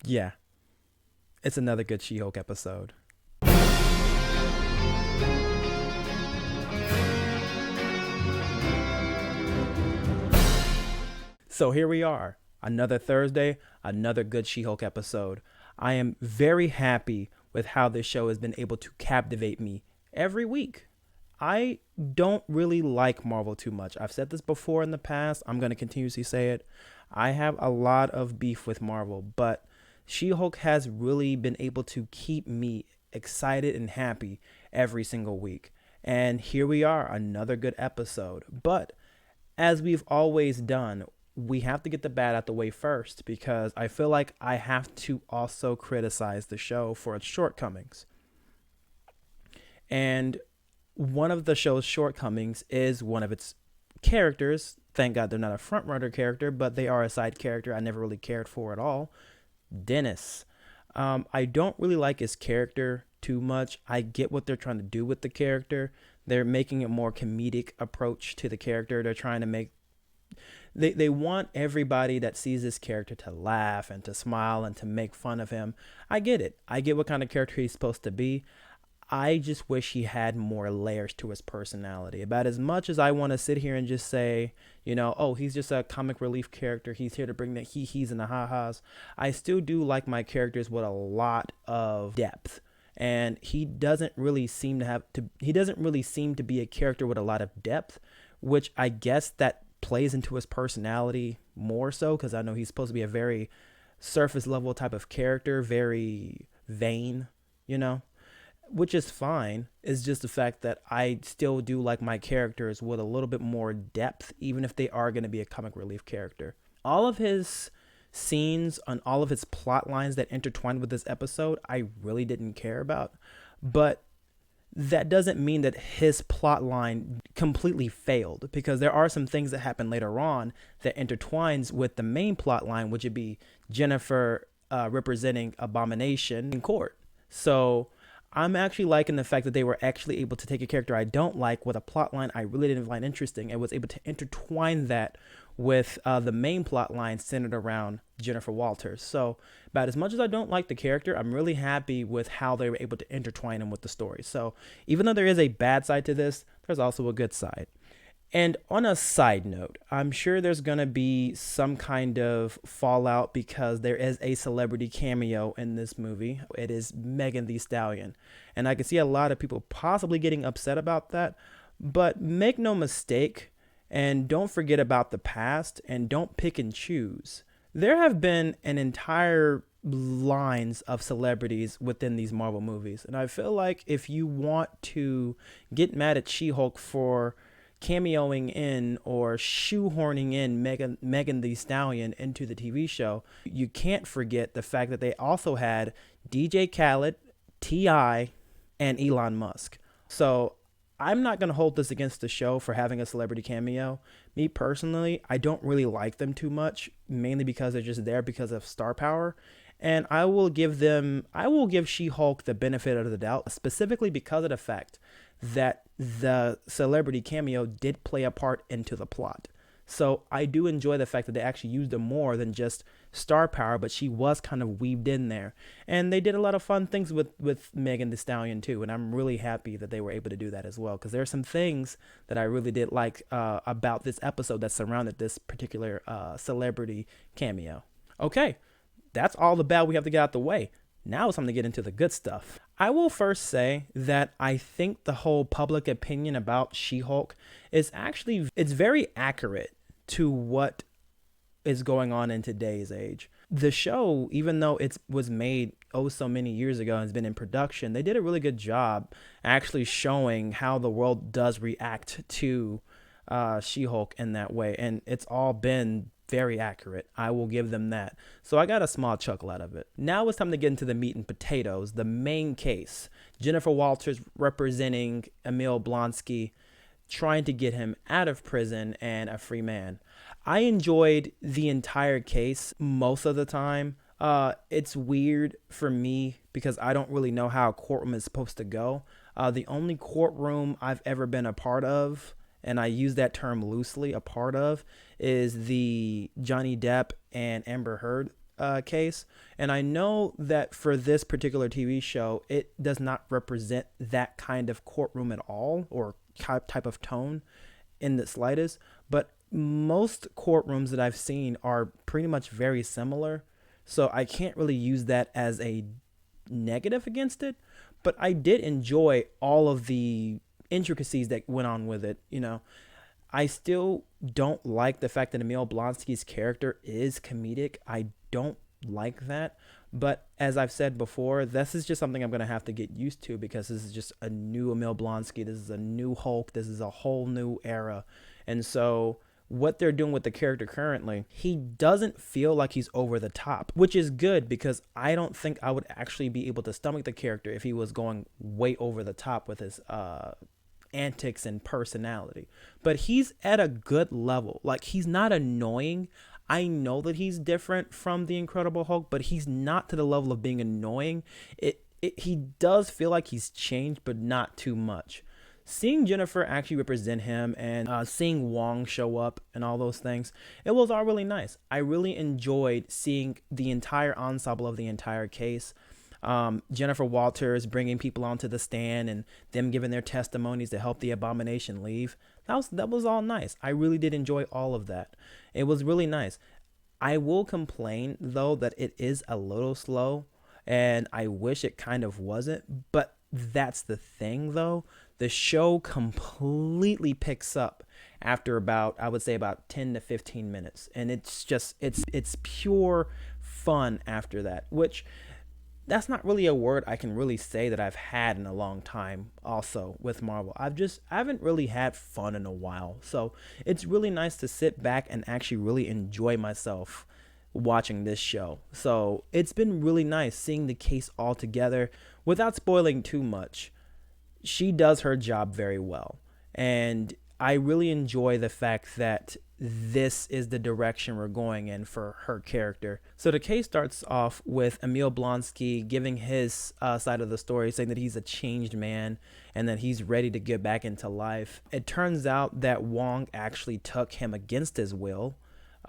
Yeah, it's another good She-Hulk episode. So here we are, another Thursday, another good She-Hulk episode. I am very happy with how this show has been able to captivate me every week. I don't really like Marvel too much. I've said this before in the past. I'm going to continuously say it. I have a lot of beef with Marvel, but She-Hulk has really been able to keep me excited and happy every single week. And here we are, another good episode. But as we've always done, we have to get the bad out the way first because I feel like I have to also criticize the show for its shortcomings. And one of the show's shortcomings is one of its characters. Thank God they're not a frontrunner character, but they are a side character I never really cared for at all. Dennis. I don't really like his character too much. I get what they're trying to do with the character. They're making a more comedic approach to the character. They're trying to make they want everybody that sees this character to laugh and to smile and to make fun of him. I get it. I get what kind of character he's supposed to be. I just wish he had more layers to his personality. About as much as I want to sit here and just say, oh, he's just a comic relief character. He's here to bring the he-he's and the ha-has. I still do like my characters with a lot of depth. And he doesn't really seem to be a character with a lot of depth, which I guess that plays into his personality more so because I know he's supposed to be a very surface level type of character, very vain, which is fine. It's just the fact that I still do like my characters with a little bit more depth, even if they are going to be a comic relief character. All of his scenes and all of his plot lines that intertwined with this episode, I really didn't care about. But that doesn't mean that his plot line completely failed, because there are some things that happen later on that intertwines with the main plot line, which would be Jennifer representing Abomination in court. So I'm actually liking the fact that they were actually able to take a character I don't like with a plot line I really didn't find interesting and was able to intertwine that with the main plot line centered around Jennifer Walters. So about as much as I don't like the character, I'm really happy with how they were able to intertwine him with the story. So even though there is a bad side to this, there's also a good side. And on a side note, I'm sure there's going to be some kind of fallout because there is a celebrity cameo in this movie. It is Megan Thee Stallion. And I can see a lot of people possibly getting upset about that. But make no mistake, and don't forget about the past, and don't pick and choose. There have been an entire lines of celebrities within these Marvel movies. And I feel like if you want to get mad at She-Hulk for cameoing in or shoehorning in Megan Thee Stallion into the TV show, you can't forget the fact that they also had DJ Khaled, T.I., and Elon Musk. So I'm not going to hold this against the show for having a celebrity cameo. Me personally, I don't really like them too much, mainly because they're just there because of star power. And I will give She-Hulk the benefit of the doubt, specifically because of the fact that the celebrity cameo did play a part into the plot. So I do enjoy the fact that they actually used her more than just star power, but she was kind of weaved in there. And they did a lot of fun things with Megan Thee Stallion too. And I'm really happy that they were able to do that as well, because there are some things that I really did like about this episode that surrounded this particular celebrity cameo. Okay, that's all the bad we have to get out the way. Now it's time to get into the good stuff. I will first say that I think the whole public opinion about She-Hulk is it's very accurate to what is going on in today's age. The show, even though it was made so many years ago and has been in production, they did a really good job actually showing how the world does react to She-Hulk in that way. And it's all been very accurate. I will give them that. So I got a small chuckle out of it. Now it's time to get into the meat and potatoes, the main case. Jennifer Walters representing Emil Blonsky, trying to get him out of prison and a free man. I enjoyed the entire case most of the time. It's weird for me because I don't really know how a courtroom is supposed to go. The only courtroom I've ever been a part of, and I use that term loosely, a part of, is the Johnny Depp and Amber Heard case, and I know that for this particular TV show, it does not represent that kind of courtroom at all, or type of tone in the slightest. But most courtrooms that I've seen are pretty much very similar, so I can't really use that as a negative against it. But I did enjoy all of the intricacies that went on with it. I still don't like the fact that Emil Blonsky's character is comedic. I don't like that. But as I've said before, this is just something I'm going to have to get used to, because this is just a new Emil Blonsky. This is a new Hulk. This is a whole new era. And so what they're doing with the character currently, he doesn't feel like he's over the top, which is good, because I don't think I would actually be able to stomach the character if he was going way over the top with his antics and personality. But he's at a good level. Like, he's not annoying. I know that he's different from the Incredible Hulk, but he's not to the level of being annoying. He does feel like he's changed, but not too much. Seeing Jennifer actually represent him, and seeing Wong show up and all those things, it was all really nice. I really enjoyed seeing the entire ensemble of the entire case. Jennifer Walters bringing people onto the stand and them giving their testimonies to help the Abomination leave. That was all nice. I really did enjoy all of that. It was really nice. I will complain, though, that it is a little slow, and I wish it kind of wasn't. But that's the thing, though. The show completely picks up after about 10 to 15 minutes. And it's just, it's pure fun after that, which that's not really a word I can really say that I've had in a long time also with Marvel. I haven't really had fun in a while. So it's really nice to sit back and actually really enjoy myself watching this show. So it's been really nice seeing the case all together without spoiling too much. She does her job very well. And I really enjoy the fact that this is the direction we're going in for her character. So the case starts off with Emil Blonsky giving his side of the story, saying that he's a changed man and that he's ready to get back into life. It turns out that Wong actually took him against his will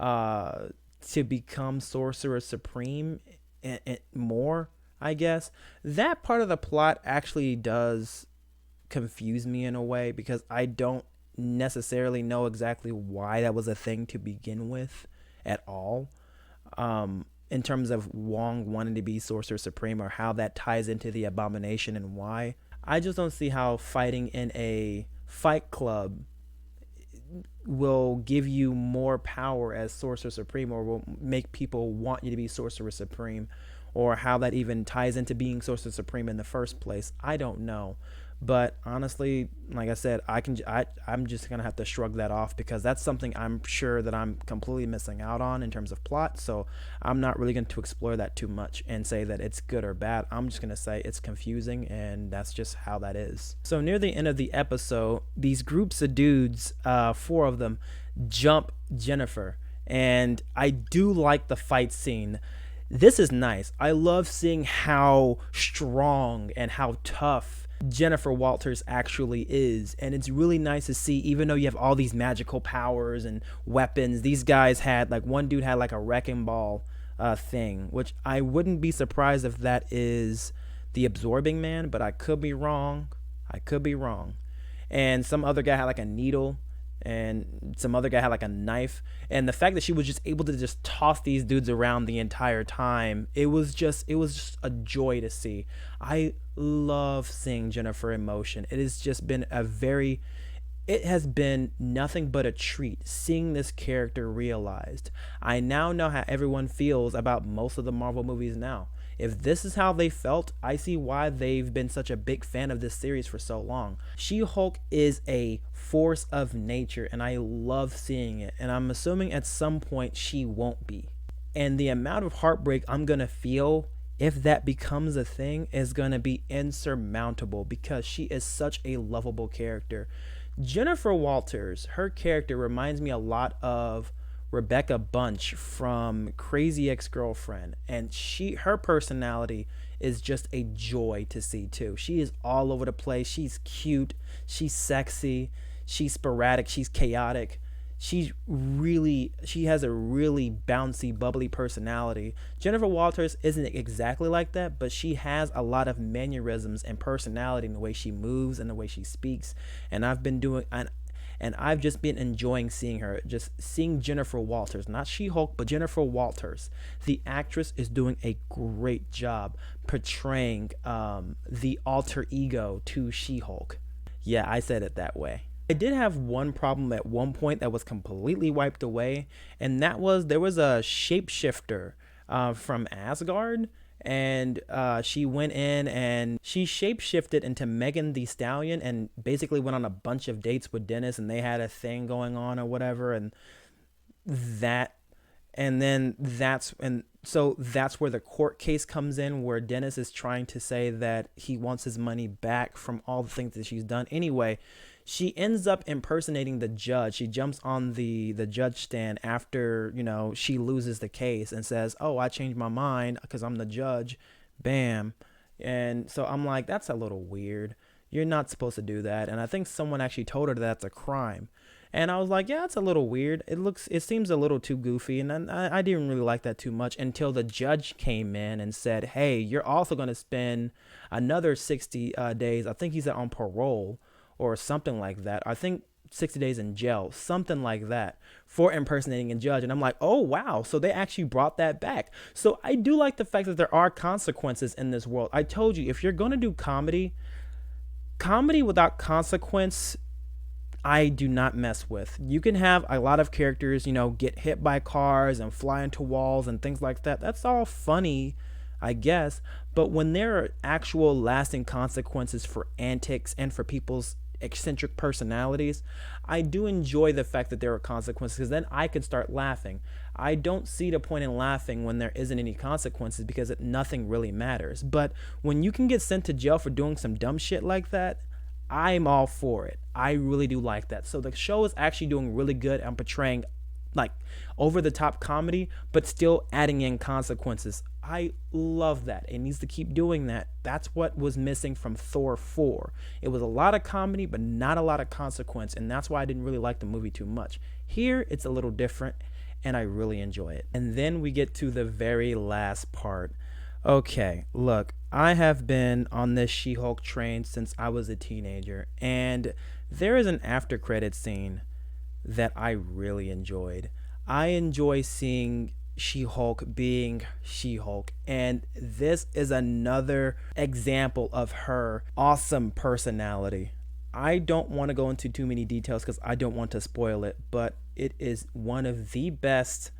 to become Sorcerer Supreme and more, I guess. That part of the plot actually does confuse me in a way, because I don't necessarily know exactly why that was a thing to begin with at all, in terms of Wong wanting to be Sorcerer Supreme, or how that ties into the Abomination and why. I just don't see how fighting in a fight club will give you more power as Sorcerer Supreme, or will make people want you to be Sorcerer Supreme, or how that even ties into being Sorcerer Supreme in the first place. I don't know. But honestly, like I said, I'm just going to have to shrug that off, because that's something I'm sure that I'm completely missing out on in terms of plot. So I'm not really going to explore that too much and say that it's good or bad. I'm just going to say it's confusing, and that's just how that is. So near the end of the episode, these groups of dudes, 4 of them, jump Jennifer. And I do like the fight scene. This is nice. I love seeing how strong and how tough Jennifer Walters actually is, and it's really nice to see, even though you have all these magical powers and weapons, these guys had, like, one dude had like a wrecking ball thing, which I wouldn't be surprised if that is the Absorbing Man, but I could be wrong. And some other guy had like a needle, and some other guy had like a knife. And the fact that she was just able to just toss these dudes around the entire time, it was just a joy to see. I love seeing Jennifer in motion. It has been nothing but a treat seeing this character realized. I now know how everyone feels about most of the Marvel movies now. If this is how they felt, I see why they've been such a big fan of this series for so long. She-Hulk is a force of nature, and I love seeing it. And I'm assuming at some point she won't be. And the amount of heartbreak I'm going to feel if that becomes a thing is going to be insurmountable, because she is such a lovable character. Jennifer Walters, her character reminds me a lot of Rebecca Bunch from Crazy Ex-Girlfriend, and her personality is just a joy to see too. She is all over the place. She's cute, she's sexy, she's sporadic, she's chaotic. She has a really bouncy, bubbly personality. Jennifer Walters isn't exactly like that, but she has a lot of mannerisms and personality in the way she moves and the way she speaks. And I've just been enjoying seeing her, just seeing Jennifer Walters, not She-Hulk, but Jennifer Walters. The actress is doing a great job portraying the alter ego to She-Hulk. Yeah, I said it that way. I did have one problem at one point that was completely wiped away, and that was there was a shapeshifter from Asgard, and she went in and she shapeshifted into Megan the Stallion and basically went on a bunch of dates with Dennis, and they had a thing going on or whatever, and that and then that's where the court case comes in, where Dennis is trying to say that he wants his money back from all the things that she's done. Anyway, she ends up impersonating the judge. She jumps on the judge stand after, she loses the case and says, "Oh, I changed my mind because I'm the judge." Bam. And so I'm like, that's a little weird. You're not supposed to do that. And I think someone actually told her that's a crime. And I was like, yeah, it's a little weird. It seems a little too goofy. And I didn't really like that too much until the judge came in and said, "Hey, you're also going to spend another 60 days. I think he's on parole or something like that. I think 60 days in jail, something like that, for impersonating a judge." And I'm like, oh, wow. So they actually brought that back. So I do like the fact that there are consequences in this world. I told you, if you're going to do comedy without consequence, I do not mess with. You can have a lot of characters, get hit by cars and fly into walls and things like that. That's all funny, I guess. But when there are actual lasting consequences for antics and for people's eccentric personalities, I do enjoy the fact that there are consequences, because then I can start laughing. I don't see the point in laughing when there isn't any consequences, because nothing really matters. But when you can get sent to jail for doing some dumb shit like that, I'm all for it. I really do like that. So the show is actually doing really good and portraying like over the top comedy, but still adding in consequences. I love that. It needs to keep doing that. That's what was missing from Thor 4. It was a lot of comedy, but not a lot of consequence. And that's why I didn't really like the movie too much. Here, it's a little different, and I really enjoy it. And then we get to the very last part. Okay, look, I have been on this She-Hulk train since I was a teenager, and there is an after credit scene that I really enjoyed. I enjoy seeing She-Hulk being She-Hulk, and this is another example of her awesome personality. I don't want to go into too many details because I don't want to spoil it, but it is one of the best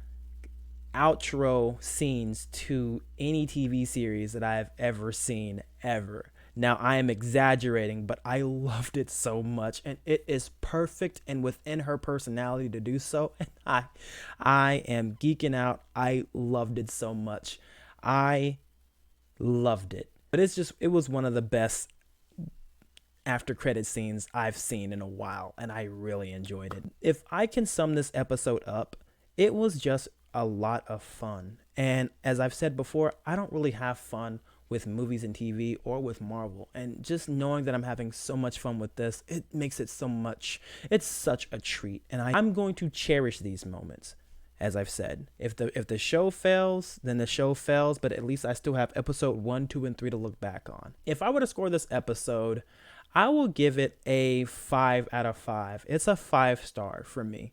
outro scenes to any TV series that I have ever seen, ever. Now, I am exaggerating, but I loved it so much, and it is perfect and within her personality to do so. And I am geeking out. I loved it so much. I loved it. But it was one of the best after credit scenes I've seen in a while, and I really enjoyed it. If I can sum this episode up, it was just a lot of fun. And as I've said before, I don't really have fun with movies and TV or with Marvel. And just knowing that I'm having so much fun with this, it makes it it's such a treat. And I'm going to cherish these moments. As I've said, if the show fails, then the show fails, but at least I still have episode 1, 2, and 3 to look back on. If I were to score this episode, I will give it a 5 out of 5. It's a 5-star for me.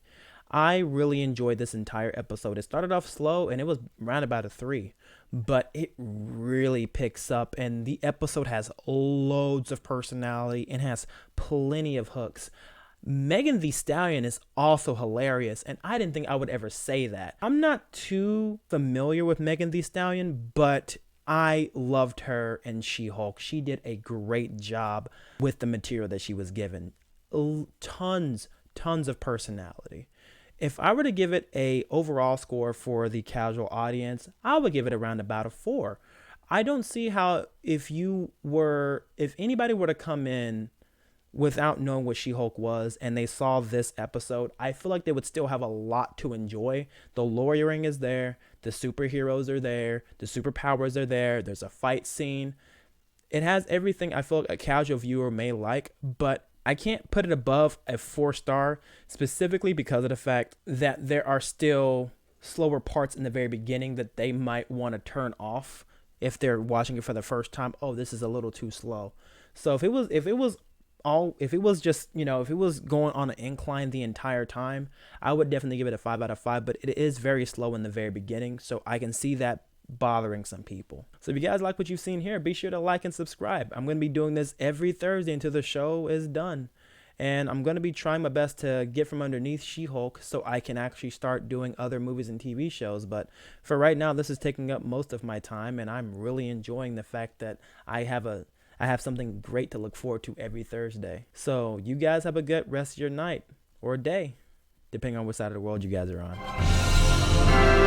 I really enjoyed this entire episode. It started off slow and it was around about a 3, but it really picks up, and the episode has loads of personality and has plenty of hooks. Megan the Stallion is also hilarious, and I didn't think I would ever say that. I'm not too familiar with Megan the Stallion, but I loved her in She-Hulk. She did a great job with the material that she was given. Tons of personality. If I were to give it a overall score for the casual audience, I would give it around about a 4. I don't see how if anybody were to come in without knowing what She-Hulk was and they saw this episode, I feel like they would still have a lot to enjoy. The lawyering is there, the superheroes are there, the superpowers are there, there's a fight scene. It has everything I feel like a casual viewer may like, but I can't put it above a 4-star specifically because of the fact that there are still slower parts in the very beginning that they might want to turn off if they're watching it for the first time. Oh, this is a little too slow. So if it was just, if it was going on an incline the entire time, I would definitely give it a 5 out of 5, but it is very slow in the very beginning, so I can see that bothering some people. So if you guys like what you've seen here, be sure to like and subscribe. I'm going to be doing this every Thursday until the show is done. And I'm going to be trying my best to get from underneath She-Hulk so I can actually start doing other movies and TV shows. But for right now, this is taking up most of my time, and I'm really enjoying the fact that I have something great to look forward to every Thursday. So you guys have a good rest of your night or day, depending on what side of the world you guys are on.